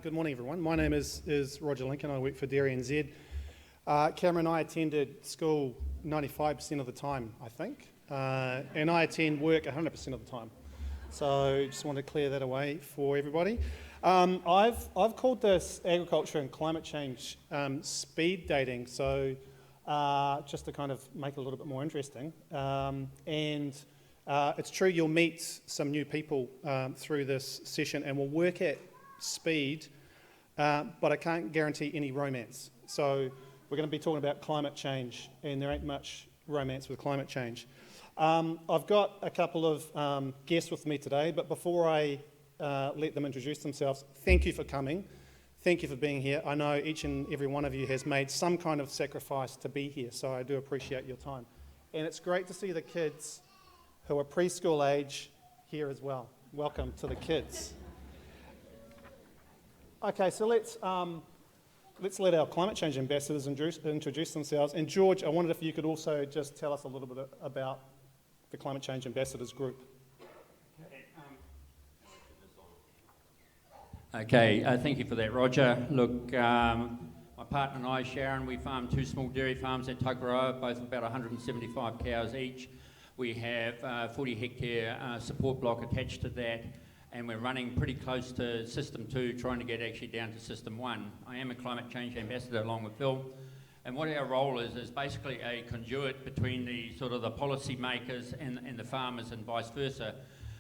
Good morning, everyone. My name is Roger Lincoln. I work for DairyNZ. Cameron and I attended school 95% of the time, I think, and I attend work 100% of the time. So just want to clear that away for everybody. I've called this agriculture and climate change speed dating, so just to kind of make it a little bit more interesting. It's true you'll meet some new people through this session, and we'll work at speed, but I can't guarantee any romance. So we're going to be talking about climate change, and there ain't much romance with climate change. I've got a couple of guests with me today, but before I let them introduce themselves, thank you for coming. Thank you for being here. I know each and every one of you has made some kind of sacrifice to be here, so I do appreciate your time. And it's great to see the kids who are preschool age here as well. Welcome to the kids. Okay, so let's let our climate change ambassadors introduce themselves. And George, I wondered if you could also just tell us a little bit about the Climate Change Ambassadors Group. Okay, thank you for that, Roger. Look, my partner and I, Sharon, we farm two small dairy farms at Takaroa, both about 175 cows each. We have a 40 hectare support block attached to that, and we're running pretty close to System 2, trying to get actually down to System 1. I am a climate change ambassador along with Phill, and what our role is basically a conduit between the sort of the policy makers and the farmers and vice versa.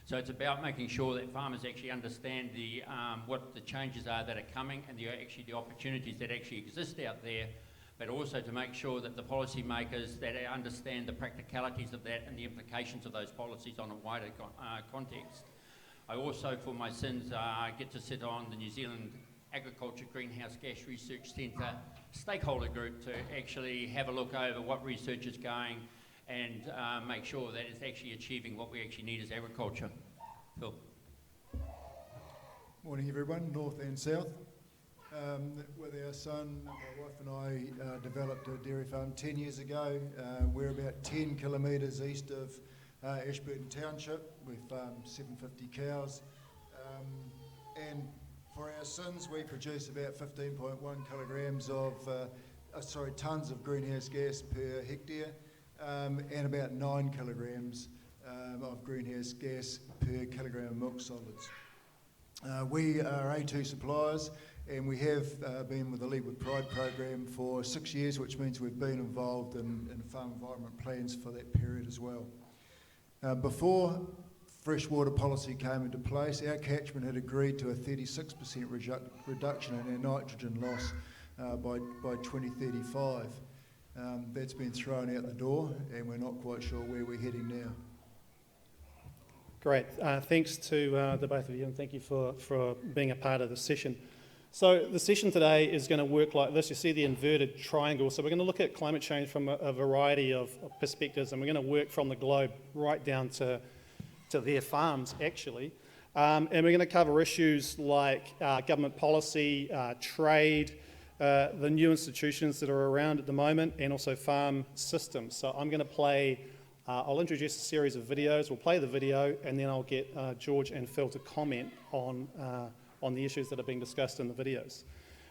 So it's about making sure that farmers actually understand the what the changes are that are coming and the opportunities that actually exist out there, but also to make sure that the policy makers that understand the practicalities of that and the implications of those policies on a wider context. I also, for my sins, get to sit on the New Zealand Agriculture Greenhouse Gas Research Centre stakeholder group to actually have a look over what research is going and make sure that it's actually achieving what we actually need as agriculture. Phill. Morning everyone, north and south. With our son, my wife and I developed a dairy farm 10 years ago. We're about 10 kilometres east of Ashburton Township. We farm 750 cows, and for our sins we produce about 15.1 kilograms of tonnes of greenhouse gas per hectare, and about 9 kilograms of greenhouse gas per kilogram of milk solids. We are A2 suppliers, and we have been with the Lead with Pride program for 6 years, which means we've been involved in farm environment plans for that period as well. Before freshwater policy came into place, our catchment had agreed to a 36% reduction in our nitrogen loss by 2035. That's been thrown out the door, and we're not quite sure where we're heading now. Great. Thanks to the both of you, and thank you for being a part of the session. So the session today is going to work like this. You see the inverted triangle. So we're going to look at climate change from a variety of perspectives, and we're going to work from the globe right down to their farms, actually. And we're going to cover issues like government policy, trade, the new institutions that are around at the moment, and also farm systems. So I'm going to I'll introduce a series of videos. We'll play the video, and then I'll get George and Phill to comment on the issues that are being discussed in the videos.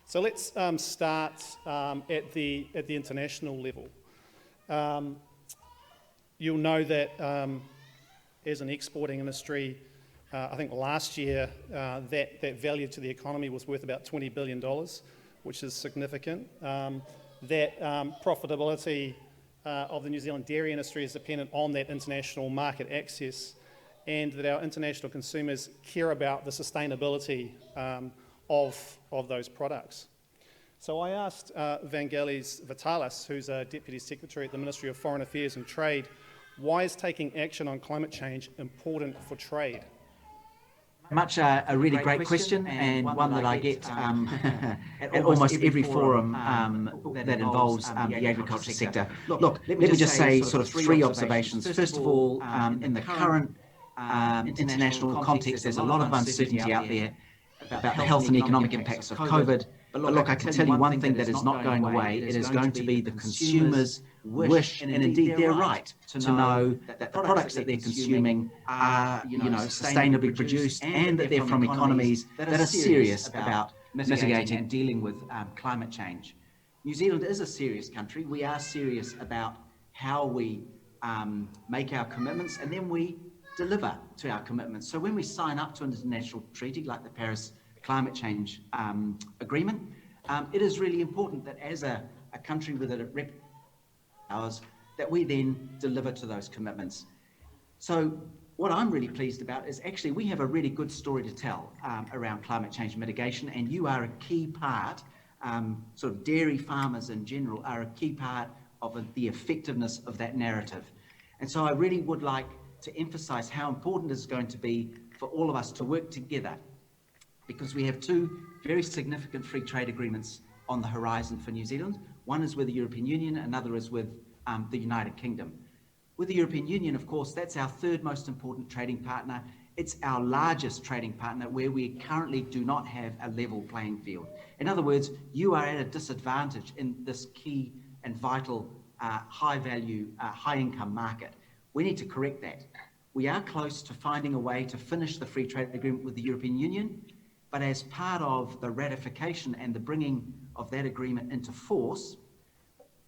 So let's start at the international level. You'll know that as an exporting industry, I think last year that value to the economy was worth about $20 billion, which is significant. That profitability of the New Zealand dairy industry is dependent on that international market access, and that our international consumers care about the sustainability of those products. So I asked Vangelis Vitalis, who's a Deputy Secretary at the Ministry of Foreign Affairs and Trade, why is taking action on climate change important for trade? Much a really great question, and one that I get at almost every forum that involves the agriculture sector. Look, let me just say sort of three observations. First of all, in the current international context, there's a lot of uncertainty out there about the health and economic impacts of COVID. But look, I can tell you one thing that is not going away. It is going to be the consumers' wish, and indeed their right, to know that the products that they're consuming are, sustainably produced, and that they're from economies that are serious about mitigating and dealing with climate change. New Zealand is a serious country. We are serious about how we make our commitments, and then we deliver to our commitments. So when we sign up to an international treaty like the Paris Climate Change Agreement, it is really important that as a country with a reputation ours, that we then deliver to those commitments. So what I'm really pleased about is actually we have a really good story to tell around climate change mitigation, and you are a key part, sort of dairy farmers in general are a key part of the effectiveness of that narrative. And so I really would like to emphasize how important it's going to be for all of us to work together, because we have two very significant free trade agreements on the horizon for New Zealand. One is with the European Union, another is with the United Kingdom. With the European Union, of course, that's our third most important trading partner. It's our largest trading partner where we currently do not have a level playing field. In other words, you are at a disadvantage in this key and vital high value, high income market. We need to correct that. We are close to finding a way to finish the free trade agreement with the European Union, but as part of the ratification and the bringing of that agreement into force,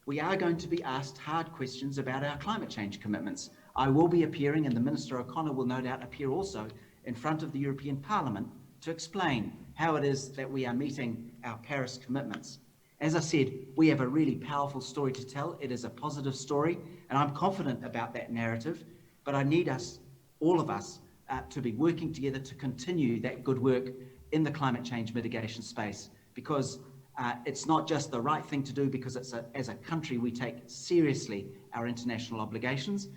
we are going to be asked hard questions about our climate change commitments. I will be appearing, and the Minister O'Connor will no doubt appear also, in front of the European Parliament to explain how it is that we are meeting our Paris commitments. As I said, we have a really powerful story to tell. It is a positive story, and I'm confident about that narrative, but I need us, all of us, to be working together to continue that good work in the climate change mitigation space, because it's not just the right thing to do because as a country we take seriously our international obligations.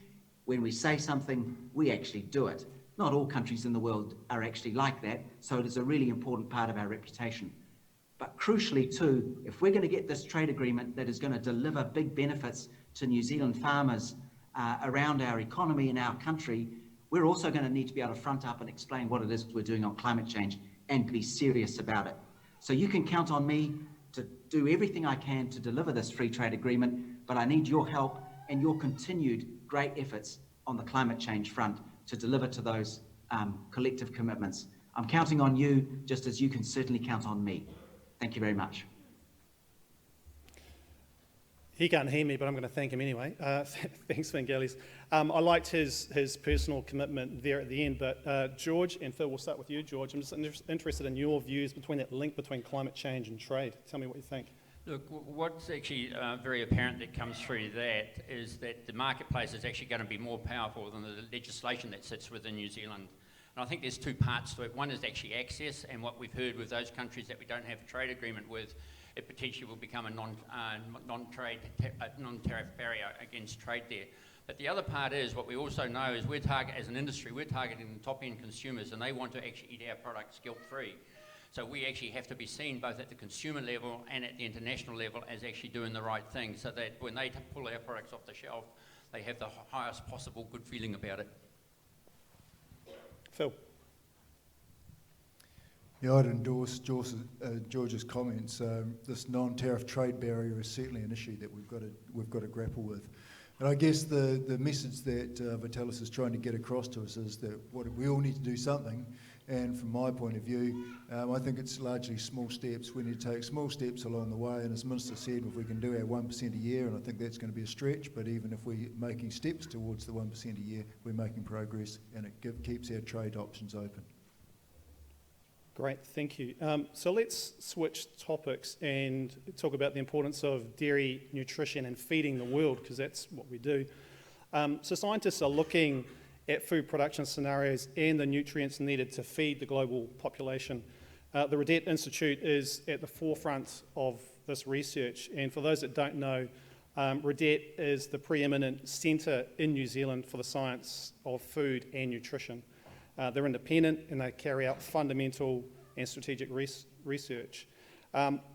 When we say something, we actually do it. Not all countries in the world are actually like that, so it is a really important part of our reputation. But crucially too, if we're going to get this trade agreement that is going to deliver big benefits to New Zealand farmers around our economy and our country, we're also going to need to be able to front up and explain what it is we're doing on climate change and be serious about it. So you can count on me to do everything I can to deliver this free trade agreement, but I need your help and your continued great efforts on the climate change front to deliver to those collective commitments. I'm counting on you just as you can certainly count on me. Thank you very much. He can't hear me, but I'm going to thank him anyway. Thanks, Vangelis. I liked his personal commitment there at the end, but George and Phil, we'll start with you, George. I'm just interested in your views between that link between climate change and trade. Tell me what you think. Look, what's actually very apparent that comes through that is that the marketplace is actually going to be more powerful than the legislation that sits within New Zealand. And I think there's two parts to it. One is actually access, and what we've heard with those countries that we don't have a trade agreement with, it potentially will become a non-tariff barrier against trade there. But the other part is, what we also know is as an industry, we're targeting the top-end consumers, and they want to actually eat our products guilt-free. So we actually have to be seen both at the consumer level and at the international level as actually doing the right thing, so that when they pull our products off the shelf, they have the highest possible good feeling about it. Phil. Yeah, I'd endorse George's comments. This non-tariff trade barrier is certainly an issue that we've got to grapple with. And I guess the message that Vitalis is trying to get across to us is that we all need to do something. And from my point of view, I think it's largely small steps. We need to take small steps along the way. And as Minister said, if we can do our 1% a year, and I think that's going to be a stretch, but even if we're making steps towards the 1% a year, we're making progress, and it keeps our trade options open. Great, thank you. So let's switch topics and talk about the importance of dairy nutrition and feeding the world, because that's what we do. So scientists are looking at food production scenarios and the nutrients needed to feed the global population. The Redette Institute is at the forefront of this research, and for those that don't know, Redette is the preeminent centre in New Zealand for the science of food and nutrition. They're independent and they carry out fundamental and strategic research.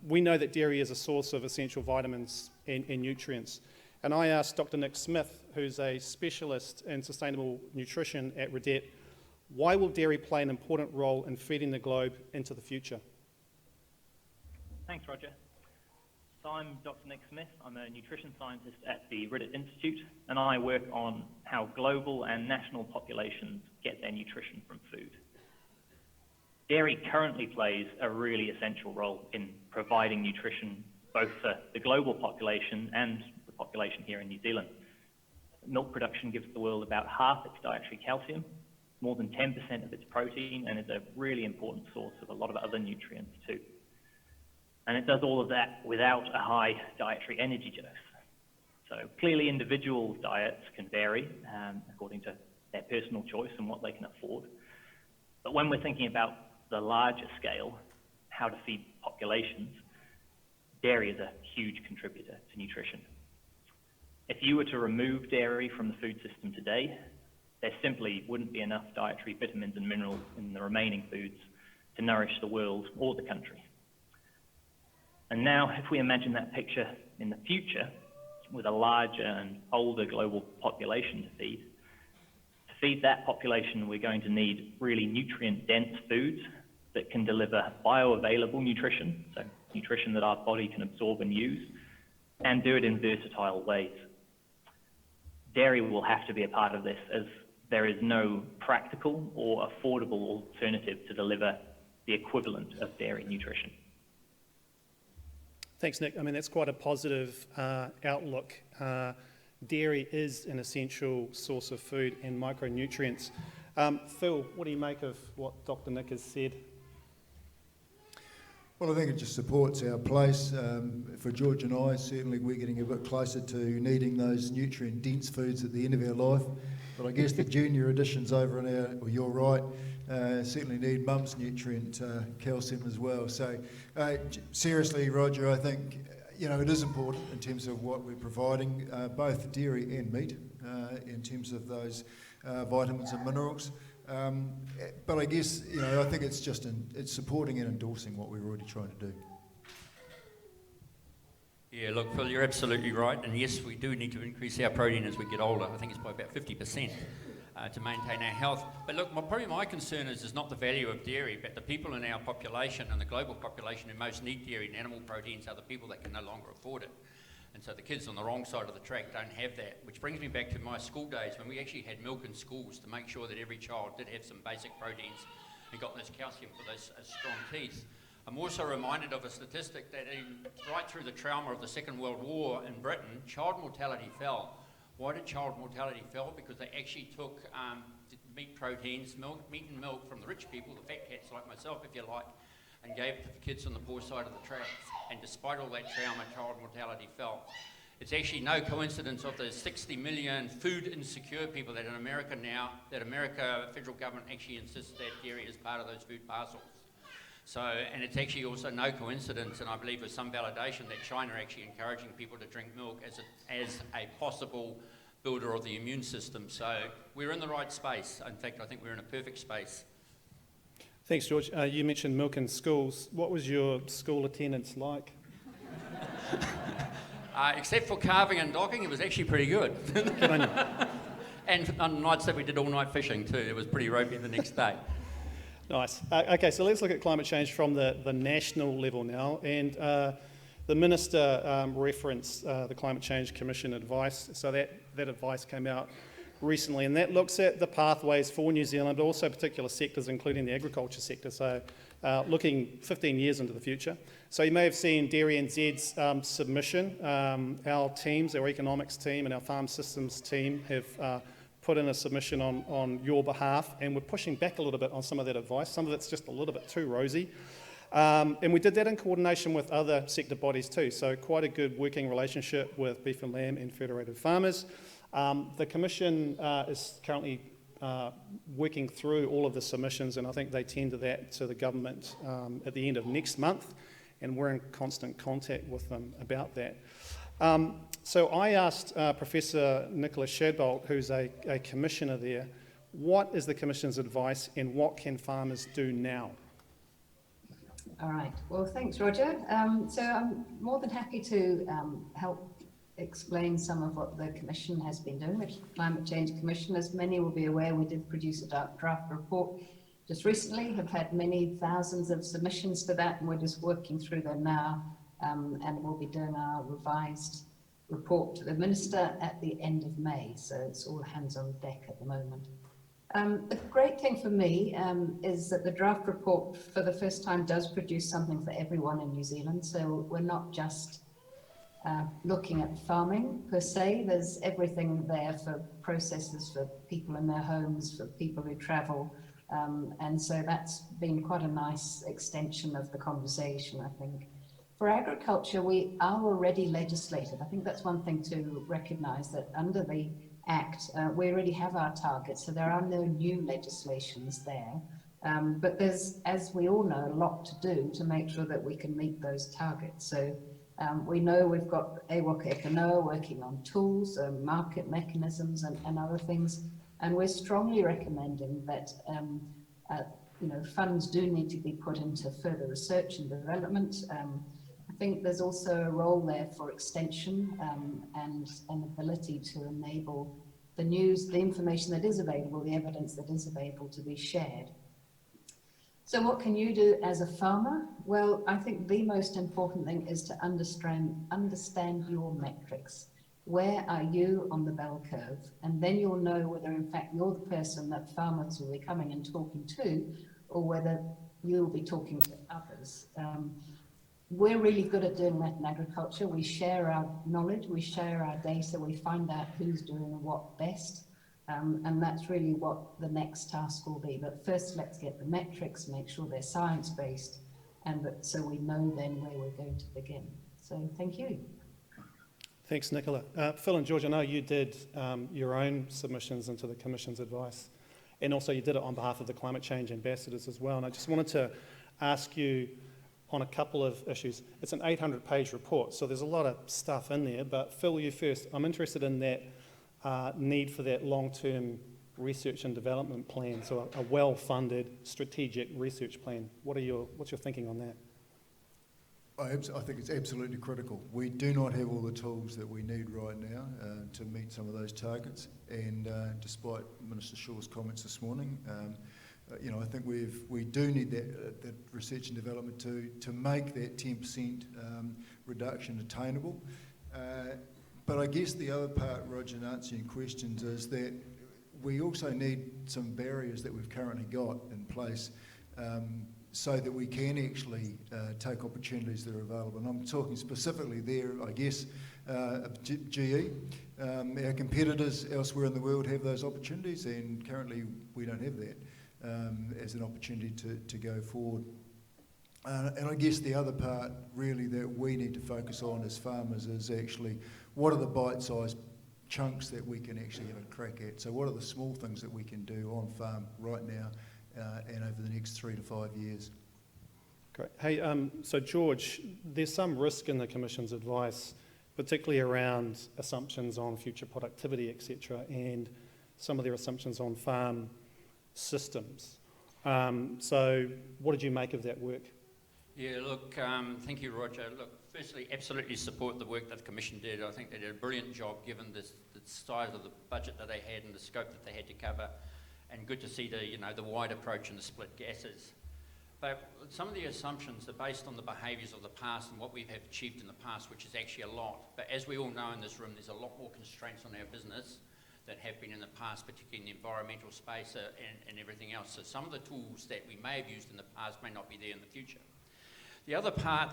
We know that dairy is a source of essential vitamins and nutrients. And I asked Dr. Nick Smith, who's a specialist in sustainable nutrition at Redette, why will dairy play an important role in feeding the globe into the future? Thanks, Roger. So I'm Dr. Nick Smith. I'm a nutrition scientist at the Redette Institute, and I work on how global and national populations get their nutrition from food. Dairy currently plays a really essential role in providing nutrition both for the global population and the population here in New Zealand. Milk production gives the world about half its dietary calcium, more than 10% of its protein, and is a really important source of a lot of other nutrients too. And it does all of that without a high dietary energy dose. So clearly individual diets can vary according to their personal choice and what they can afford. But when we're thinking about the larger scale, how to feed populations, dairy is a huge contributor to nutrition. If you were to remove dairy from the food system today, there simply wouldn't be enough dietary vitamins and minerals in the remaining foods to nourish the world or the country. And now, if we imagine that picture in the future, with a larger and older global population to feed that population, we're going to need really nutrient-dense foods that can deliver bioavailable nutrition, so nutrition that our body can absorb and use, and do it in versatile ways. Dairy will have to be a part of this, as there is no practical or affordable alternative to deliver the equivalent of dairy nutrition. Thanks, Nick. I mean, that's quite a positive outlook. Dairy is an essential source of food and micronutrients. Phill, what do you make of what Dr. Nick has said? Well, I think it just supports our place. For George and I, certainly we're getting a bit closer to needing those nutrient-dense foods at the end of our life. But I guess the junior additions over in our, well, you're right, certainly need mum's nutrient calcium as well. So seriously, Roger, I think it is important in terms of what we're providing, both dairy and meat, in terms of those vitamins and minerals. But I guess, I think it's just it's supporting and endorsing what we're already trying to do. Yeah, look, Phill, you're absolutely right. And yes, we do need to increase our protein as we get older. I think it's by about 50% to maintain our health. But look, probably my concern is not the value of dairy, but the people in our population and the global population who most need dairy and animal proteins are the people that can no longer afford it. And so the kids on the wrong side of the track don't have that, which brings me back to my school days when we actually had milk in schools to make sure that every child did have some basic proteins and got those calcium for those strong teeth. I'm also reminded of a statistic that right through the trauma of the Second World War in Britain, child mortality fell. Why did child mortality fall? Because they actually took meat proteins, meat and milk from the rich people, the fat cats like myself, if you like, and gave it to the kids on the poor side of the tracks. And despite all that trauma, child mortality fell. It's actually no coincidence of the 60 million food insecure people that in America now, that America federal government actually insists that dairy is part of those food parcels. So, and it's actually also no coincidence, and I believe with some validation, that China are actually encouraging people to drink milk as a possible builder of the immune system. So we're in the right space. In fact, I think we're in a perfect space. Thanks, George. You mentioned milk in schools. What was your school attendance like? Except for carving and docking, it was actually pretty good. Good on you. And on nights that we did all-night fishing too, it was pretty ropey the next day. Nice. Okay, so let's look at climate change from the national level now. And the Minister referenced the Climate Change Commission advice. So that advice came out recently, and that looks at the pathways for New Zealand, but also particular sectors, including the agriculture sector. So looking 15 years into the future. So you may have seen DairyNZ's submission. Our teams, our economics team and our farm systems team have put in a submission on your behalf, and we're pushing back a little bit on some of that advice. Some of it's just a little bit too rosy. And we did that in coordination with other sector bodies too, so quite a good working relationship with Beef and Lamb and Federated Farmers. The Commission is currently working through all of the submissions, and I think they tender that to the government at the end of next month, and we're in constant contact with them about that. So I asked Professor Nicholas Shadbolt, who's a commissioner there, what is the Commission's advice and what can farmers do now? All right. Well, thanks, Roger. So I'm more than happy to help explain some of what the Commission has been doing. The Climate Change Commission, as many will be aware, we did produce a draft report just recently, have had many thousands of submissions to that, and we're just working through them now, and we'll be doing our revised report to the Minister at the end of May, so it's all hands on deck at the moment. The great thing for me is that the draft report for the first time does produce something for everyone in New Zealand. So we're not just looking at farming per se. There's everything there for processes for people in their homes, for people who travel. And so that's been quite a nice extension of the conversation, I think. For agriculture, we are already legislated. I think that's one thing to recognise, that under the Act, we already have our targets, so there are no new legislations there. But there's, as we all know, a lot to do to make sure that we can meet those targets. So we know we've got Waka Eke Noa working on tools, market mechanisms and other things. And we're strongly recommending that funds do need to be put into further research and development. I think there's also a role there for extension and an ability to enable the news, the information that is available, the evidence that is available to be shared. So what can you do as a farmer? Well, I think the most important thing is to understand your metrics. Where are you on the bell curve? And then you'll know whether in fact you're the person that farmers will be coming and talking to, or whether you'll be talking to others. We're really good at doing that in agriculture. We share our knowledge, we share our data, we find out who's doing what best. And that's really what the next task will be. But first, let's get the metrics, make sure they're science-based, so we know then where we're going to begin. So thank you. Thanks, Nicola. Phill and George, I know you did your own submissions into the Commission's advice, and also you did it on behalf of the climate change ambassadors as well. And I just wanted to ask you on a couple of issues. It's an 800-page report, so there's a lot of stuff in there, but Phill, you first. I'm interested in that need for that long-term research and development plan, so a well-funded strategic research plan. What's your thinking on that? I think it's absolutely critical. We do not have all the tools that we need right now to meet some of those targets, and despite Minister Shaw's comments this morning, I think we do need that research and development to make that 10% reduction attainable. But I guess the other part, Roger, in answering questions, is that we also need some barriers that we've currently got in place so that we can actually take opportunities that are available. And I'm talking specifically there, I guess, GE. Our competitors elsewhere in the world have those opportunities, and currently we don't have that as an opportunity to go forward. And I guess the other part really that we need to focus on as farmers is actually what are the bite-sized chunks that we can actually have a crack at. So what are the small things that we can do on farm right now and over the next 3 to 5 years? Great. Hey, so George, there's some risk in the Commission's advice, particularly around assumptions on future productivity, etc., and some of their assumptions on farm systems. So what did you make of that work? Yeah, look, thank you, Roger. Look, firstly, absolutely support the work that the Commission did. I think they did a brilliant job given the size of the budget that they had and the scope that they had to cover, and good to see the wide approach and the split gases. But some of the assumptions are based on the behaviours of the past and what we have achieved in the past, which is actually a lot. But as we all know in this room, there's a lot more constraints on our business that have been in the past, particularly in the environmental space and everything else. So some of the tools that we may have used in the past may not be there in the future. The other part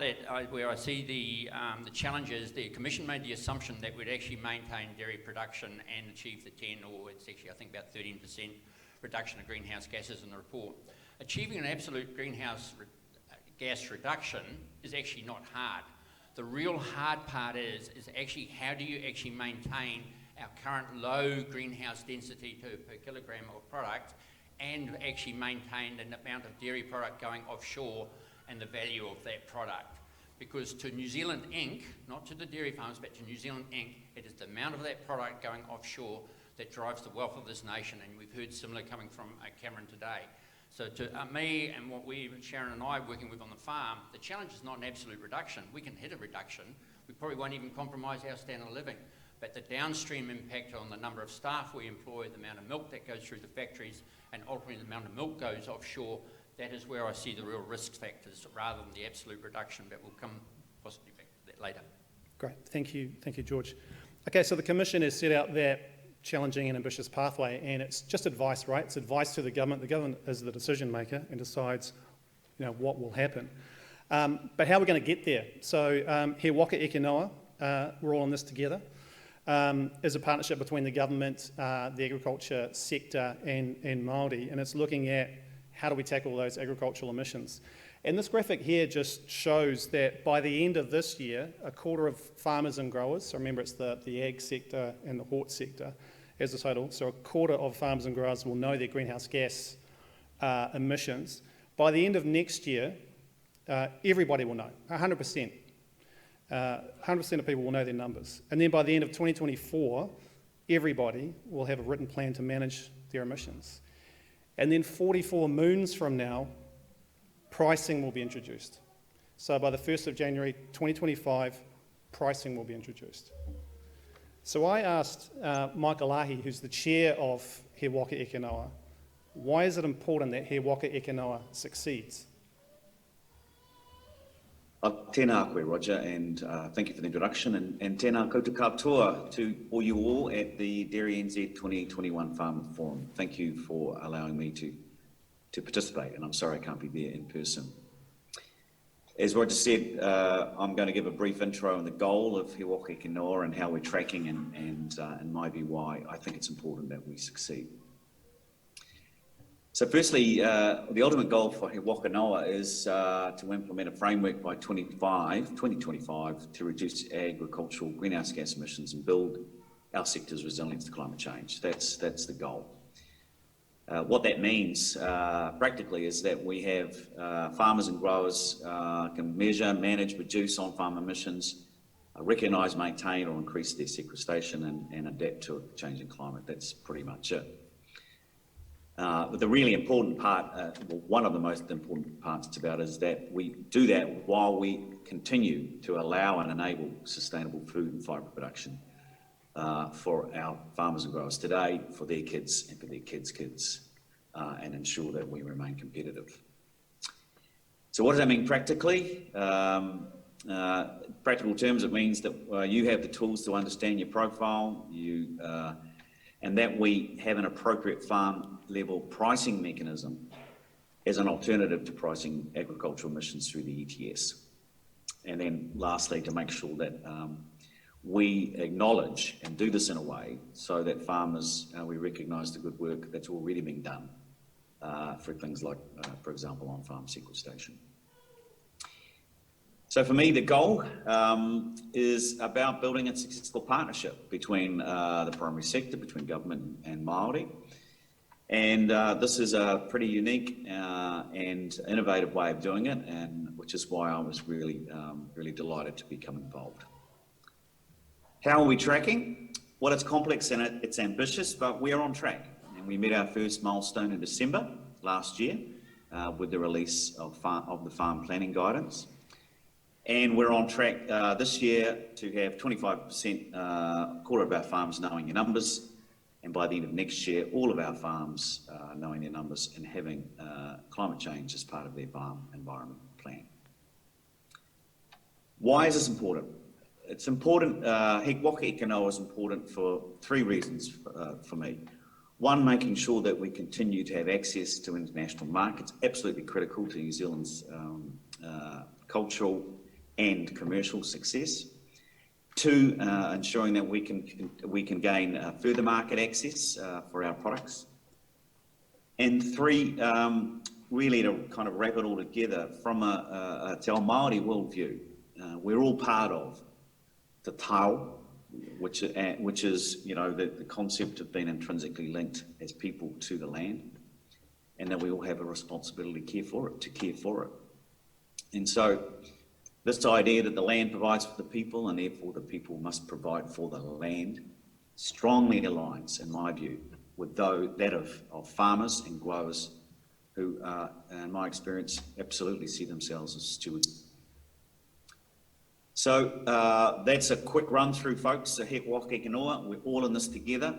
where I see the challenges, the Commission made the assumption that we'd actually maintain dairy production and achieve the 10, or it's actually I think about 13% reduction of greenhouse gases in the report. Achieving an absolute greenhouse gas reduction is actually not hard. The real hard part is actually how do you actually maintain our current low greenhouse density per kilogram of product and actually maintain the amount of dairy product going offshore and the value of that product. Because to New Zealand Inc., not to the dairy farms, but to New Zealand Inc., it is the amount of that product going offshore that drives the wealth of this nation, and we've heard similar coming from Cameron today. So to me and what Sharon and I are working with on the farm, the challenge is not an absolute reduction. We can hit a reduction. We probably won't even compromise our standard of living. But the downstream impact on the number of staff we employ, the amount of milk that goes through the factories, and ultimately the amount of milk goes offshore, that is where I see the real risk factors rather than the absolute reduction, but we'll come possibly back to that later. Great, thank you, George. Okay, so the Commission has set out that challenging and ambitious pathway, and it's just advice, right? It's advice to the government. The government is the decision maker and decides, what will happen. But how are we going to get there? So here, Waka Eke Noa, we're all in this together, is a partnership between the government, the agriculture sector and Māori, and it's looking at how do we tackle those agricultural emissions. And this graphic here just shows that by the end of this year, a quarter of farmers and growers, so remember it's the ag sector and the hort sector as a total, so a quarter of farmers and growers will know their greenhouse gas emissions. By the end of next year, everybody will know, 100%. 100% of people will know their numbers. And then by the end of 2024, everybody will have a written plan to manage their emissions. And then 44 moons from now, pricing will be introduced. So by the 1st of January 2025, pricing will be introduced. So I asked Michael Ahi, who's the chair of He Waka Eke Noa, why is it important that He Waka Eke Noa succeeds? Tēnā koe, Roger, and thank you for the introduction, and tēnā koutou katoa to all you all at the DairyNZ 2021 Farmers Forum. Thank you for allowing me to participate, and I'm sorry I can't be there in person. As Roger said, I'm going to give a brief intro on the goal of He Waka Eke Noa and how we're tracking and in my view, why I think it's important that we succeed. So firstly, the ultimate goal for He Waka Noa is to implement a framework by 2025 to reduce agricultural greenhouse gas emissions and build our sector's resilience to climate change. That's the goal. What that means practically is that we have farmers and growers can measure, manage, reduce on-farm emissions, recognise, maintain or increase their sequestration and adapt to a changing climate. That's pretty much it. But the really important part, one of the most important parts about it is that we do that while we continue to allow and enable sustainable food and fibre production for our farmers and growers today, for their kids and for their kids' kids, and ensure that we remain competitive. So what does that mean practically? Practical terms, it means that you have the tools to understand your profile, and that we have an appropriate farm level pricing mechanism as an alternative to pricing agricultural emissions through the ETS. And then lastly, to make sure that we acknowledge and do this in a way so that farmers, we recognise the good work that's already been done for things like, for example, on-farm sequestration. So for me, the goal is about building a successful partnership between the primary sector, between government and Māori. And this is a pretty unique and innovative way of doing it, and which is why I was really delighted to become involved. How are we tracking? Well, it's complex and it's ambitious, but we are on track. And we met our first milestone in December last year with the release of the farm planning guidance. And we're on track this year to have 25%, quarter of our farms knowing their numbers, and by the end of next year, all of our farms knowing their numbers and having climate change as part of their farm environment plan. Why is this important? It's important, He Waka Eke Noa is important for three reasons for me. One, making sure that we continue to have access to international markets, absolutely critical to New Zealand's cultural and commercial success. Two, ensuring that we can gain further market access for our products. And three, really to kind of wrap it all together from a Te Ao Māori worldview. We're all part of the tau, which is, the concept of being intrinsically linked as people to the land, and that we all have a responsibility to care for it. And so this idea that the land provides for the people and therefore the people must provide for the land strongly aligns, in my view, with that of farmers and growers who, in my experience, absolutely see themselves as stewards. So that's a quick run through, folks. He Waka Eke Noa, we're all in this together,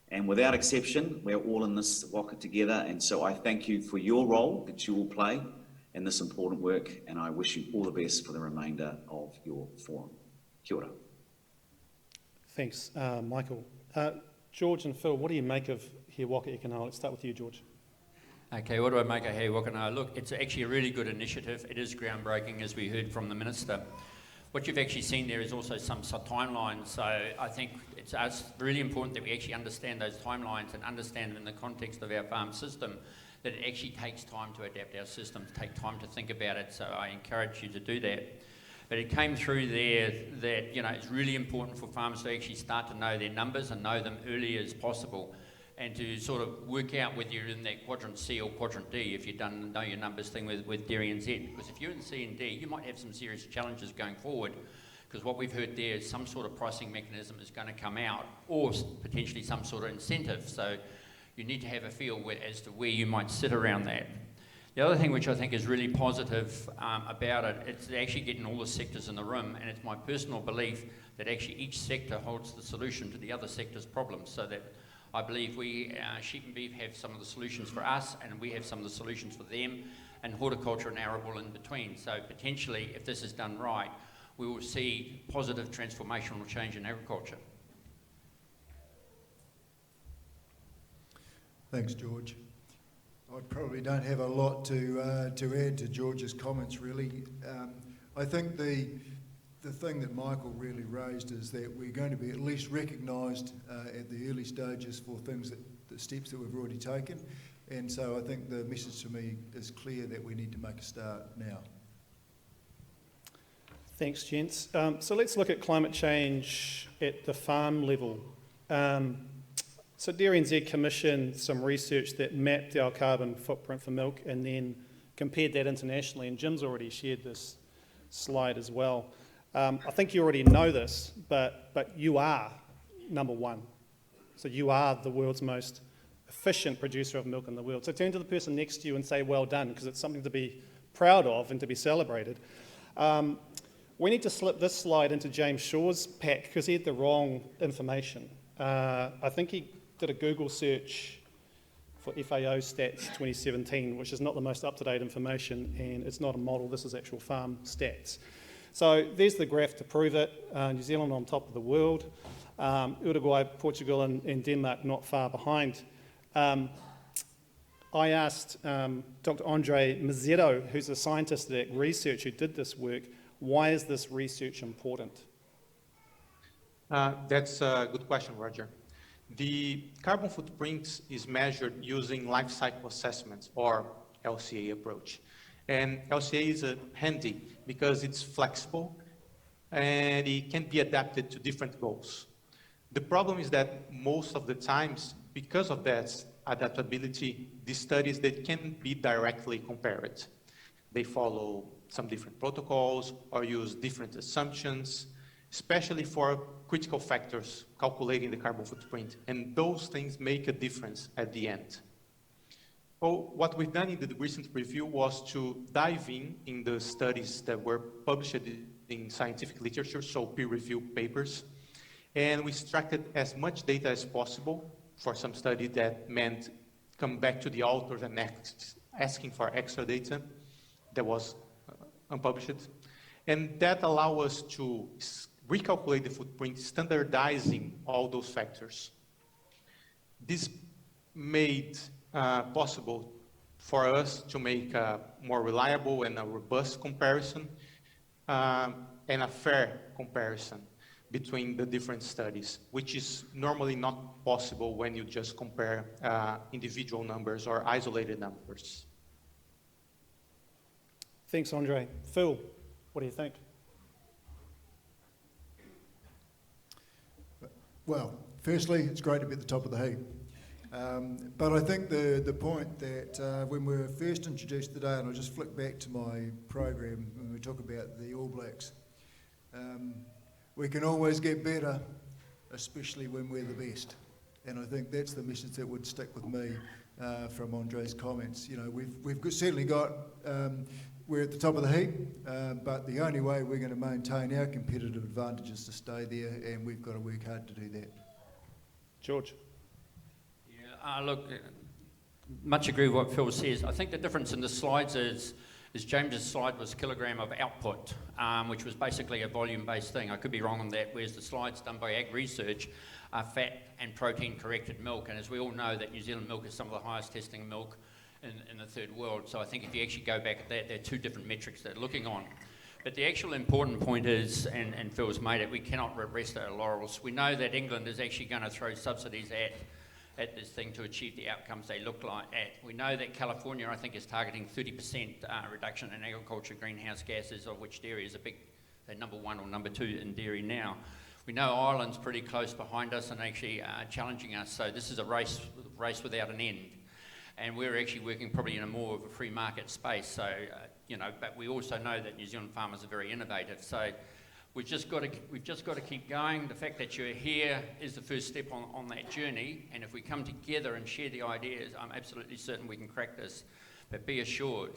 and without exception, we're all in this waka together. And so I thank you for your role that you will play in this important work, and I wish you all the best for the remainder of your forum. Kia ora. Thanks, Michael. George and Phil, what do you make of He Waka Eke Noa? Let's start with you, George. Okay, what do I make of He Waka Noa? Look, it's actually a really good initiative. It is groundbreaking, as we heard from the Minister. What you've actually seen there is also some timelines, so I think it's really important that we actually understand those timelines and understand them in the context of our farm system, that it actually takes time to adapt our systems, take time to think about it, so I encourage you to do that. But it came through there that, you know, it's really important for farmers to actually start to know their numbers and know them early as possible, and to sort of work out whether you're in that quadrant C or quadrant D if you've done know your numbers thing with DairyNZ. Because if you're in C and D, you might have some serious challenges going forward, because what we've heard there is some sort of pricing mechanism is going to come out, or potentially some sort of incentive. So you need to have a feel as to where you might sit around that. The other thing which I think is really positive about it, it's actually getting all the sectors in the room, and it's my personal belief that actually each sector holds the solution to the other sector's problems, so that I believe we, sheep and beef, have some of the solutions for us, and we have some of the solutions for them, and horticulture and arable in between. So potentially, if this is done right, we will see positive transformational change in agriculture. Thanks, George. I probably don't have a lot to add to George's comments, really. I think the thing that Michael really raised is that we're going to be at least recognised at the early stages for things the steps that we've already taken, and so I think the message to me is clear that we need to make a start now. Thanks, gents. So let's look at climate change at the farm level. So DairyNZ commissioned some research that mapped our carbon footprint for milk and then compared that internationally, and Jim's already shared this slide as well. I think you already know this, but you are number one. So you are the world's most efficient producer of milk in the world. So turn to the person next to you and say, well done, because it's something to be proud of and to be celebrated. We need to slip this slide into James Shaw's pack because he had the wrong information. I think he did a Google search for FAO stats 2017, which is not the most up-to-date information, and it's not a model, this is actual farm stats. So there's the graph to prove it. New Zealand on top of the world, Uruguay, Portugal and Denmark not far behind. I asked Dr. Andre Mazzetto, who's a scientist at Research who did this work, why is this research important? That's a good question, Roger. The carbon footprint is measured using life cycle assessments, or LCA approach. And LCA is handy because it's flexible and it can be adapted to different goals. The problem is that most of the times, because of that adaptability, these studies, they can't be directly compared. They follow some different protocols or use different assumptions, especially for critical factors calculating the carbon footprint, and those things make a difference at the end. Well, what we've done in the recent review was to dive in the studies that were published in scientific literature, so peer-reviewed papers, and we extracted as much data as possible. For some study that meant come back to the authors and asking for extra data that was unpublished, and that allowed us to recalculate the footprint, standardizing all those factors. This made possible for us to make a more reliable and a robust comparison and a fair comparison between the different studies, which is normally not possible when you just compare individual numbers or isolated numbers. Thanks, Andre. Phil, what do you think? Well, firstly, it's great to be at the top of the heap. But I think the point that when we were first introduced today, and I'll just flick back to my program when we talk about the All Blacks, we can always get better, especially when we're the best. And I think that's the message that would stick with me from Andre's comments. You know, we've certainly got, we're at the top of the heap, but the only way we're going to maintain our competitive advantage is to stay there, and we've got to work hard to do that. George? Yeah, look, much agree with what Phil says. I think the difference in the slides is As James's slide was kilogram of output, which was basically a volume-based thing. I could be wrong on that, whereas the slides done by Ag Research are fat and protein corrected milk. And as we all know, that New Zealand milk is some of the highest testing milk in the third world. So I think if you actually go back at that, there are two different metrics they're looking on. But the actual important point is, and Phil's made it, we cannot rest our laurels. We know that England is actually going to throw subsidies at this thing to achieve the outcomes they look like at. We know that California, I think, is targeting 30% reduction in agriculture greenhouse gases, of which dairy is they're number one or number two in dairy now. We know Ireland's pretty close behind us and actually challenging us, so this is a race without an end. And we're actually working probably in a more of a free market space, so, but we also know that New Zealand farmers are very innovative, so we've just got to keep going. The fact that you're here is the first step on that journey, and if we come together and share the ideas, I'm absolutely certain we can crack this. But be assured,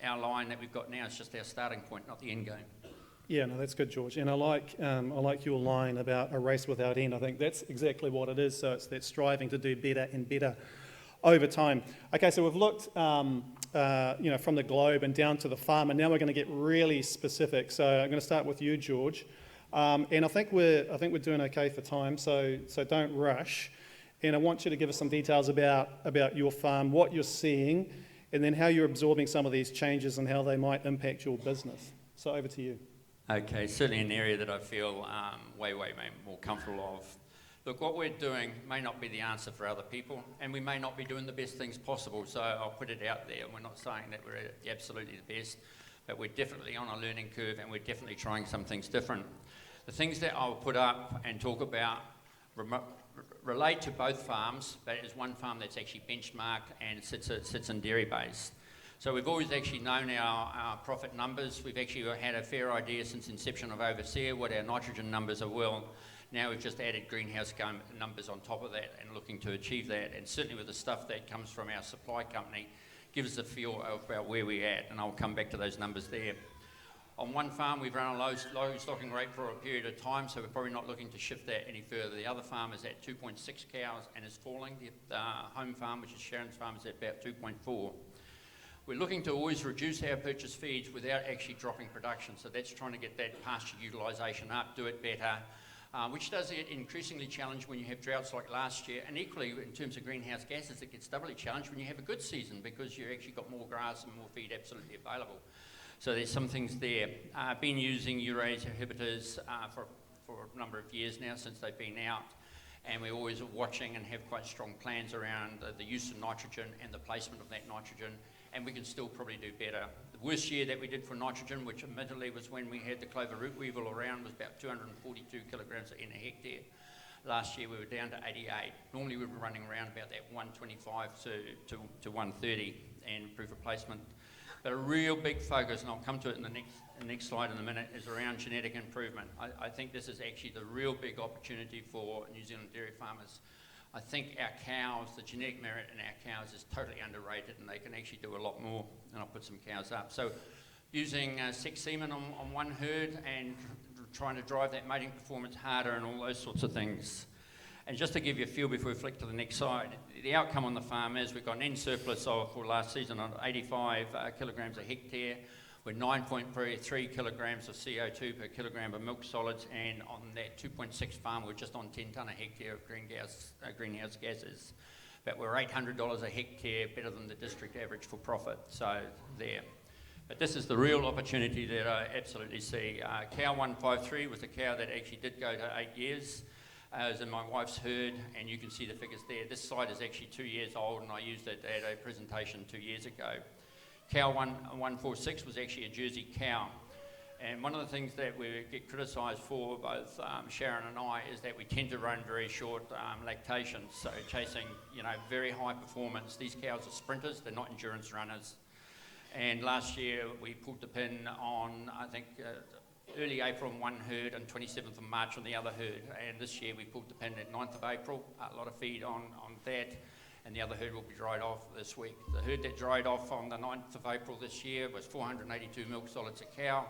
our line that we've got now is just our starting point, not the end game. Yeah, no, that's good, George. And I like your line about a race without end. I think that's exactly what it is. So it's that striving to do better and better over time. Okay, so we've looked, from the globe and down to the farm, and now we're going to get really specific. So I'm going to start with you, George. And I think we're doing okay for time. So don't rush. And I want you to give us some details about your farm, what you're seeing, and then how you're absorbing some of these changes and how they might impact your business. So over to you. Okay, certainly an area that I feel way more comfortable of. Look, what we're doing may not be the answer for other people, and we may not be doing the best things possible, so I'll put it out there. We're not saying that we're absolutely the best, but we're definitely on a learning curve, and we're definitely trying some things different. The things that I'll put up and talk about relate to both farms, but it is one farm that's actually benchmarked and sits in dairy base. So we've always actually known our profit numbers. We've actually had a fair idea since inception of Overseer what our nitrogen numbers are. Well, now we've just added greenhouse numbers on top of that and looking to achieve that. And certainly with the stuff that comes from our supply company, gives us a feel about where we're at. And I'll come back to those numbers there. On one farm, we've run a low stocking rate for a period of time, so we're probably not looking to shift that any further. The other farm is at 2.6 cows and is falling. The home farm, which is Sharon's farm, is at about 2.4. We're looking to always reduce our purchase feeds without actually dropping production. So that's trying to get that pasture utilisation up, do it better, which does get increasingly challenged when you have droughts like last year. And equally, in terms of greenhouse gases, it gets doubly challenged when you have a good season because you've actually got more grass and more feed absolutely available. So there's some things there. I've been using urea inhibitors for a number of years now since they've been out. And we're always watching and have quite strong plans around the use of nitrogen and the placement of that nitrogen. And we can still probably do better. The worst year that we did for nitrogen, which admittedly was when we had the clover root weevil around, was about 242 kilograms in a hectare. Last year we were down to 88. Normally we were running around about that 125 to 130 and proof replacement. But a real big focus, and I'll come to it in the next slide in a minute, is around genetic improvement. I think this is actually the real big opportunity for New Zealand dairy farmers. I think our cows, the genetic merit in our cows is totally underrated, and they can actually do a lot more, and I'll put some cows up. So using sex semen on one herd and trying to drive that mating performance harder and all those sorts of things. And just to give you a feel before we flick to the next slide, the outcome on the farm is we've got an end surplus for last season of 85 kilograms a hectare. We're 9.3 kilograms of CO2 per kilogram of milk solids, and on that 2.6 farm, we're just on 10 tonne a hectare of greenhouse gases. But we're $800 a hectare, better than the district average for profit, so there. But this is the real opportunity that I absolutely see. Cow 153 was a cow that actually did go to 8 years. It was in my wife's herd, and you can see the figures there. This slide is actually 2 years old, and I used it at a presentation 2 years ago. Cow 146 was actually a Jersey cow. And one of the things that we get criticised for, both Sharon and I, is that we tend to run very short lactations, so chasing very high performance. These cows are sprinters, they're not endurance runners. And last year we pulled the pin on, I think, early April on one herd and 27th of March on the other herd. And this year we pulled the pin at 9th of April, a lot of feed on that. And the other herd will be dried off this week. The herd that dried off on the 9th of April this year was 482 milk solids a cow.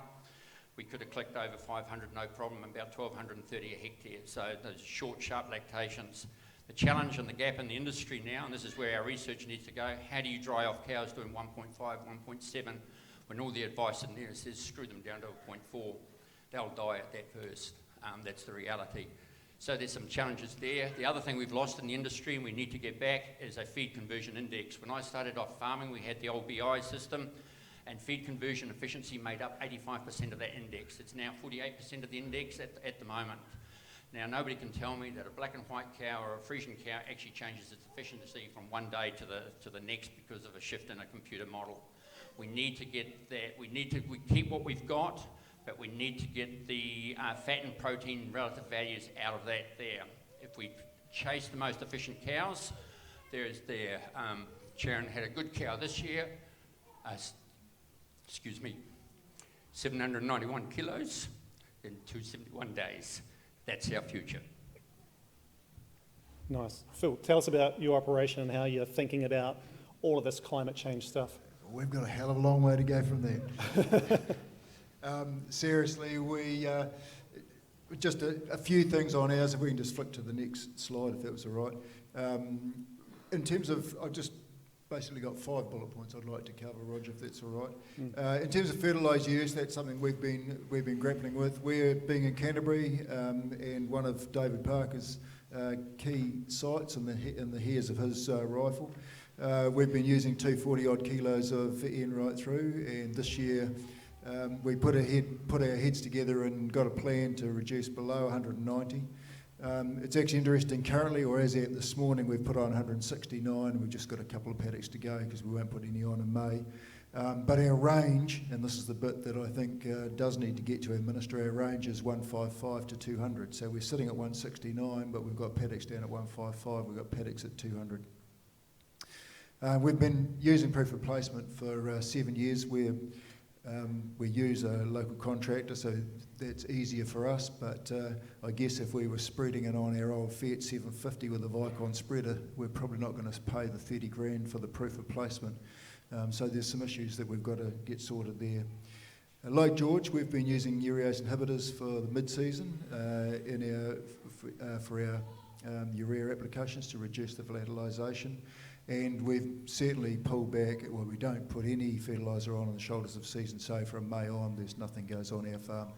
We could have clicked over 500 no problem, about 1,230 a hectare. So those short, sharp lactations, The challenge and the gap in the industry now, and this is where our research needs to go, how do you dry off cows doing 1.5, 1.7, when all the advice in there says screw them down to a 0.4. They'll die at that first. That's the reality. So there's some challenges there. The other thing we've lost in the industry and we need to get back is a feed conversion index. When I started off farming, we had the old BI system, and feed conversion efficiency made up 85% of that index. It's now 48% of the index at the moment. Now, nobody can tell me that a black and white cow or a Frisian cow actually changes its efficiency from one day to the next because of a shift in a computer model. We need to get that. We keep what we've got, but we need to get the fat and protein relative values out of that there. If we chase the most efficient cows, Sharon had a good cow this year, 791 kilos in 271 days. That's our future. Nice. Phill, tell us about your operation and how you're thinking about all of this climate change stuff. We've got a hell of a long way to go from there. Seriously, we just a few things on ours. If we can just flick to the next slide, if that was all right. In terms of, I've just basically got 5 bullet points I'd like to cover, Roger, if that's all right. In terms of fertiliser use, that's something we've been grappling with. We're being in Canterbury, and one of David Parker's key sites in the hairs of his rifle. We've been using 240 odd kilos of N right through, and this year we put our heads together and got a plan to reduce below 190. It's actually interesting currently, or as at this morning, we've put on 169, and we've just got a couple of paddocks to go because we won't put any on in May. But our range, and this is the bit that I think does need to get to our minister, our range is 155 to 200. So we're sitting at 169, but we've got paddocks down at 155, we've got paddocks at 200. We've been using proof of placement for 7 years. We use a local contractor, so that's easier for us, but I guess if we were spreading it on our old Fiat 750 with a Vicon spreader, we're probably not going to pay the 30 grand for the proof of placement. So there's some issues that we've got to get sorted there. Like George, we've been using urease inhibitors for the mid-season for our urea applications to reduce the volatilisation. And we've certainly pulled back, well, we don't put any fertiliser on the shoulders of season, so from May on there's nothing goes on our farm.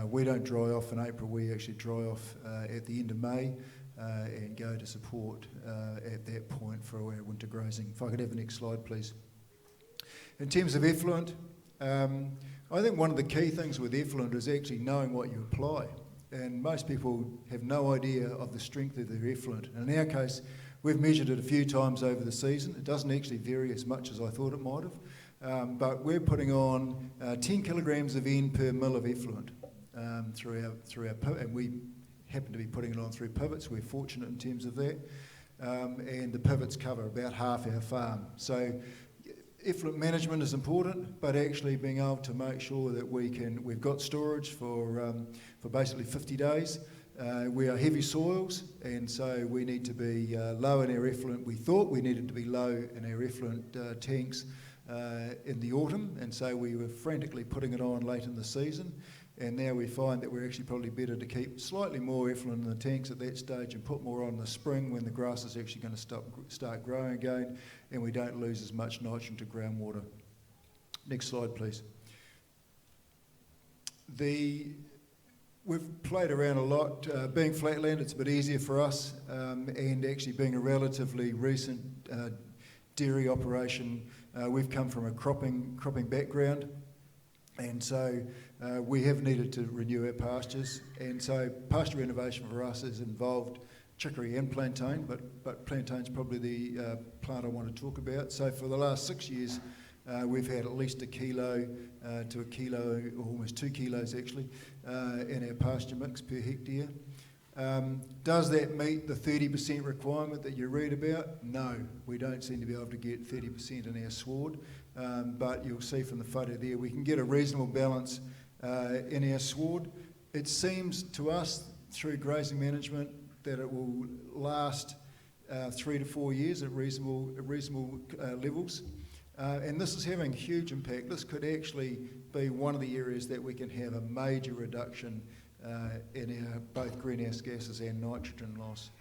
We don't dry off in April, we actually dry off at the end of May and go to support at that point for our winter grazing. If I could have the next slide, please. In terms of effluent, I think one of the key things with effluent is actually knowing what you apply. And most people have no idea of the strength of their effluent. And in our case, we've measured it a few times over the season. It doesn't actually vary as much as I thought it might have. But we're putting on 10 kilograms of N per mil of effluent through our pivot, and we happen to be putting it on through pivots. We're fortunate in terms of that. And the pivots cover about half our farm. So effluent management is important, but actually being able to make sure that we've got storage for basically 50 days. We are heavy soils, and so we need to be low in our effluent. We thought we needed to be low in our effluent tanks in the autumn, and so we were frantically putting it on late in the season. And now we find that we're actually probably better to keep slightly more effluent in the tanks at that stage and put more on in the spring when the grass is actually going to start growing again, and we don't lose as much nitrogen to groundwater. Next slide, please. We've played around a lot. Being flatland, it's a bit easier for us, and actually being a relatively recent dairy operation, we've come from a cropping background, and so we have needed to renew our pastures, and so pasture renovation for us has involved chicory and plantain, but plantain's probably the plant I want to talk about. So for the last 6 years, we've had at least a kilo to a kilo, or almost 2 kilos actually, in our pasture mix per hectare. Does that meet the 30% requirement that you read about? No, we don't seem to be able to get 30% in our sward, but you'll see from the photo there, we can get a reasonable balance in our sward. It seems to us, through grazing management, that it will last 3 to 4 years at reasonable levels. And this is having a huge impact. This could actually be one of the areas that we can have a major reduction in our both greenhouse gases and nitrogen loss.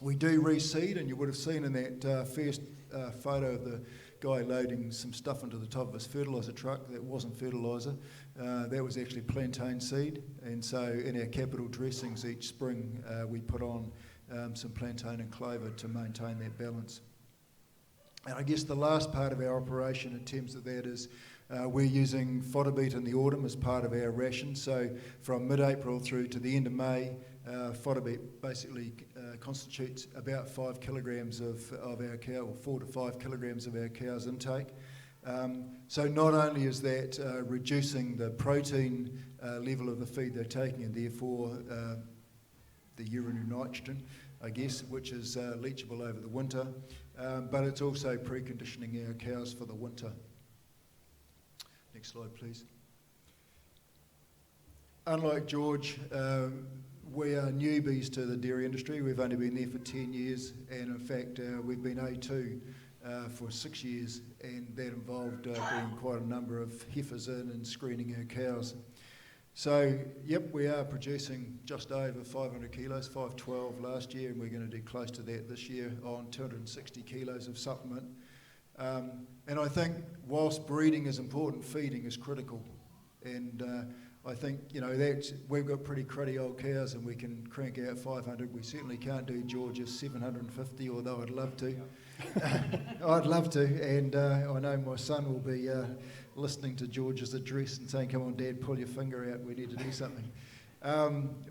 We do reseed, and you would have seen in that first photo of the guy loading some stuff into the top of his fertiliser truck. That wasn't fertiliser, that was actually plantain seed. And so in our capital dressings each spring we put on some plantain and clover to maintain that balance. And I guess the last part of our operation in terms of that is we're using fodder beet in the autumn as part of our ration. So from mid-April through to the end of May, fodder beet basically constitutes about 5 kilograms of our cow, or 4 to 5 kilograms of our cow's intake. So not only is that reducing the protein level of the feed they're taking, and therefore the urinary nitrogen, I guess, which is leachable over the winter, but it's also preconditioning our cows for the winter. Next slide, please. Unlike George, we are newbies to the dairy industry. We've only been there for 10 years, and in fact we've been A2 for 6 years, and that involved bringing quite a number of heifers in and screening our cows. So, yep, we are producing just over 500 kilos, 512 last year, and we're going to do close to that this year on 260 kilos of supplement. And I think whilst breeding is important, feeding is critical. And I think, you know, we've got pretty cruddy old cows and we can crank out 500. We certainly can't do George's 750, although I'd love to. I'd love to, and I know my son will be listening to George's address and saying, "Come on, Dad, pull your finger out, we need to do something."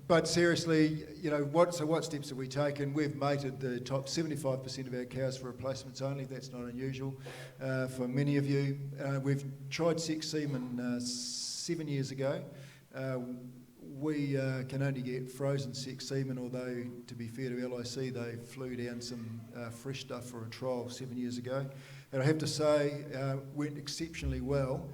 But seriously, you know, what steps have we taken? We've mated the top 75% of our cows for replacements only. That's not unusual for many of you. We've tried sex semen 7 years ago. We can only get frozen sex semen, although, to be fair to LIC, they flew down some fresh stuff for a trial 7 years ago. And I have to say, went exceptionally well.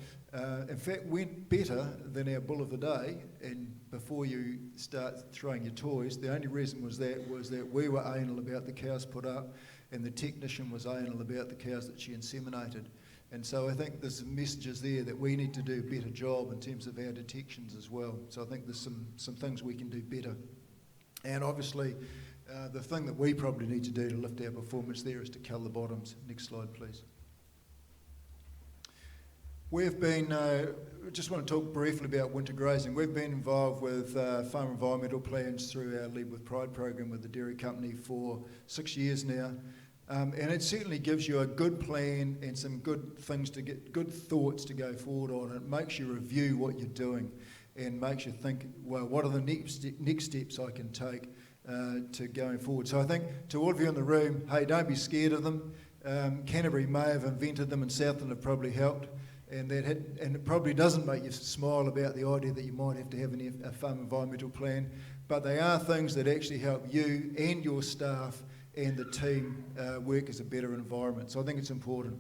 In fact, went better than our bull of the day. And before you start throwing your toys, the only reason was that we were anal about the cows put up, and the technician was anal about the cows that she inseminated. And so I think there's some messages there that we need to do a better job in terms of our detections as well. So I think there's some things we can do better. And obviously, the thing that we probably need to do to lift our performance there is to cull the bottoms. Next slide, please. We've been, just want to talk briefly about winter grazing. We've been involved with farm environmental plans through our Lead with Pride program with the dairy company for 6 years now. And it certainly gives you a good plan and some good things to get, good thoughts to go forward on. It makes you review what you're doing and makes you think, well, what are the next steps I can take to going forward? So I think to all of you in the room, hey, don't be scared of them. Canterbury may have invented them and Southland have probably helped. And it probably doesn't make you smile about the idea that you might have to have a farm environmental plan, but they are things that actually help you and your staff and the team work as a better environment. So I think it's important.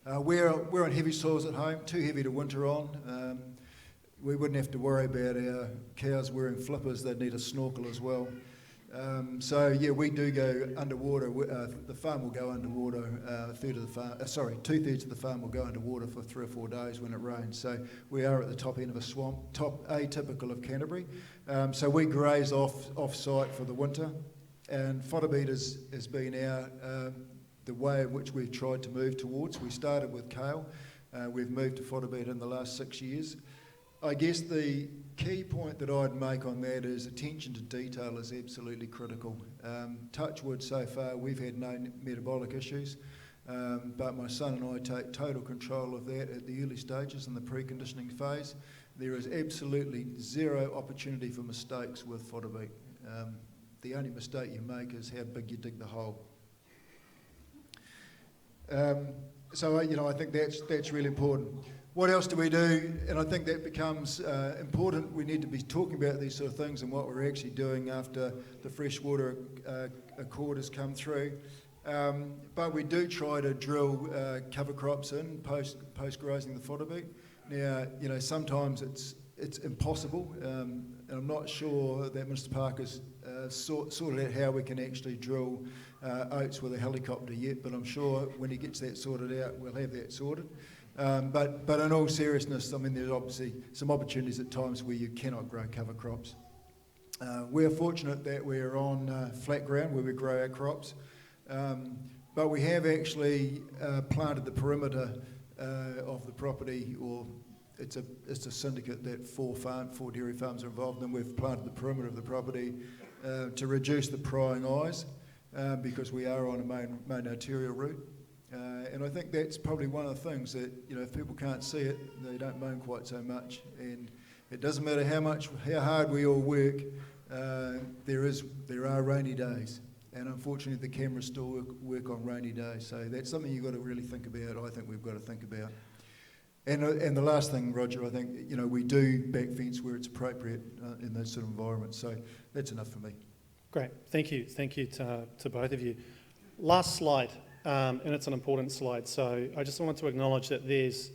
We're on heavy soils at home, too heavy to winter on. We wouldn't have to worry about our cows wearing flippers. They'd need a snorkel as well. So yeah, we do go underwater. The farm will go underwater. 2/3 of the farm will go underwater for 3 or 4 days when it rains. So we are at the top end of a swamp, atypical of Canterbury. So we graze off site for the winter, and fodder beet has been the way in which we've tried to move towards. We started with kale. We've moved to fodder beet in the last 6 years. I guess the key point that I'd make on that is attention to detail is absolutely critical. Touch wood, so far we've had no metabolic issues, but my son and I take total control of that at the early stages in the preconditioning phase. There is absolutely zero opportunity for mistakes with fodder beet. The only mistake you make is how big you dig the hole. So I think that's really important. What else do we do? And I think that becomes important. We need to be talking about these sort of things and what we're actually doing after the freshwater accord has come through. But we do try to drill cover crops in post grazing the fodder beet. Now, sometimes it's impossible, and I'm not sure that Mr. Parker's sorted out how we can actually drill oats with a helicopter yet, but I'm sure when he gets that sorted out, we'll have that sorted. But in all seriousness, I mean, there's obviously some opportunities at times where you cannot grow cover crops. We're fortunate that we're on flat ground where we grow our crops, but we have actually planted the perimeter of the property, or it's a syndicate that four dairy farms are involved in. We've planted the perimeter of the property to reduce the prying eyes because we are on a main arterial route. And I think that's probably one of the things that, if people can't see it, they don't moan quite so much. And it doesn't matter how hard we all work, there are rainy days. And unfortunately, the cameras still work on rainy days. So that's something you've got to really think about. I think we've got to think about. And the last thing, Roger, I think, we do back fence where it's appropriate in those sort of environments. So that's enough for me. Great, thank you to both of you. Last slide, and it's an important slide. So I just wanted to acknowledge that there's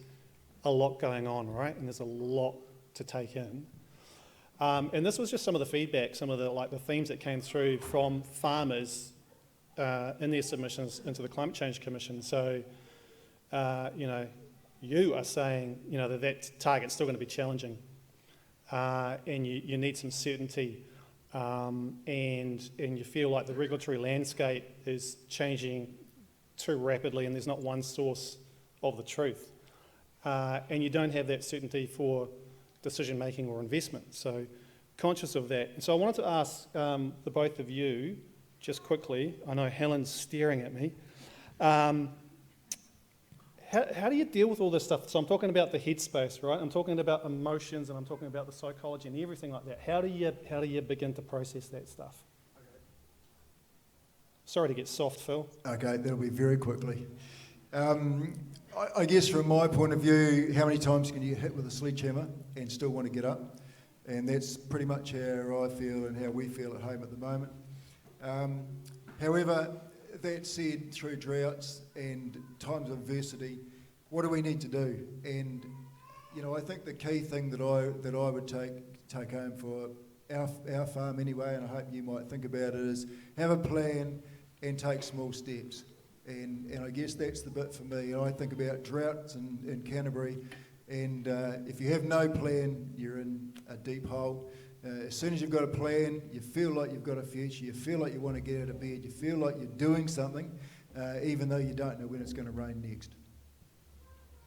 a lot going on, right? And there's a lot to take in. And this was just some of the feedback, some of the themes that came through from farmers in their submissions into the Climate Change Commission. So, you are saying, that target's still going to be challenging, and you need some certainty, and you feel like the regulatory landscape is changing too rapidly, and there's not one source of the truth, and you don't have that certainty for decision making or investment. So conscious of that. And so I wanted to ask the both of you, just quickly, I know Helen's staring at me, how do you deal with all this stuff? So I'm talking about the headspace, right? I'm talking about emotions, and I'm talking about the psychology and everything like that. How do you begin to process that stuff? Okay. Sorry to get soft, Phil. Okay, that'll be very quickly. I guess from my point of view, how many times can you get hit with a sledgehammer and still want to get up? And that's pretty much how I feel and how we feel at home at the moment. However, that said, through droughts and times of adversity, what do we need to do? And I think the key thing that I would take home for our farm anyway, and I hope you might think about it, is have a plan and take small steps. And I guess that's the bit for me. I think about droughts in Canterbury, and if you have no plan, you're in a deep hole. As soon as you've got a plan, you feel like you've got a future, you feel like you want to get out of bed, you feel like you're doing something, even though you don't know when it's going to rain next.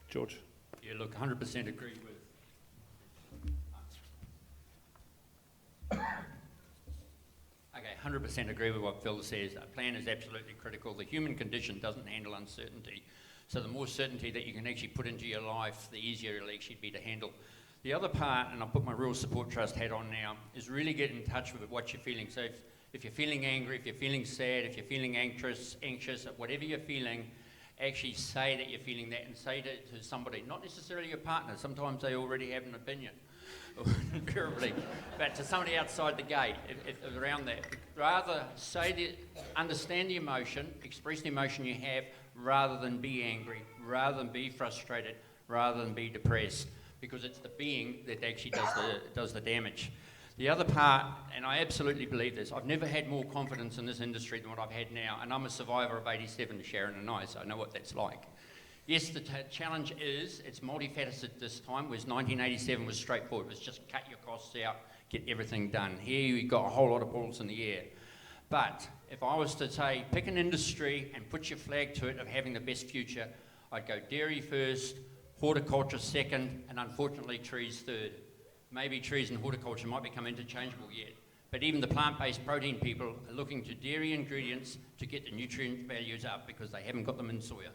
George? Yeah, look, 100% agree with. Okay, 100% agree with what Phil says. A plan is absolutely critical. The human condition doesn't handle uncertainty. So the more certainty that you can actually put into your life, the easier it'll actually be to handle. The other part, and I'll put my Rural Support Trust hat on now, is really get in touch with what you're feeling. So if you're feeling angry, if you're feeling sad, if you're feeling anxious, whatever you're feeling, actually say that you're feeling that, and say to somebody, not necessarily your partner. Sometimes they already have an opinion, invariably, but to somebody outside the gate, if around that. Rather understand the emotion, express the emotion you have, rather than be angry, rather than be frustrated, rather than be depressed, because it's the being that actually does the damage. The other part, and I absolutely believe this, I've never had more confidence in this industry than what I've had now, and I'm a survivor of 87 to Sharon and I, so I know what that's like. Yes, the challenge is, it's multifaceted this time, whereas 1987 was straightforward. It was just cut your costs out, get everything done. Here you've got a whole lot of balls in the air. But if I was to say, pick an industry and put your flag to it of having the best future, I'd go dairy first, horticulture second, and unfortunately trees third. Maybe trees and horticulture might become interchangeable yet. But even the plant-based protein people are looking to dairy ingredients to get the nutrient values up because they haven't got them in soya.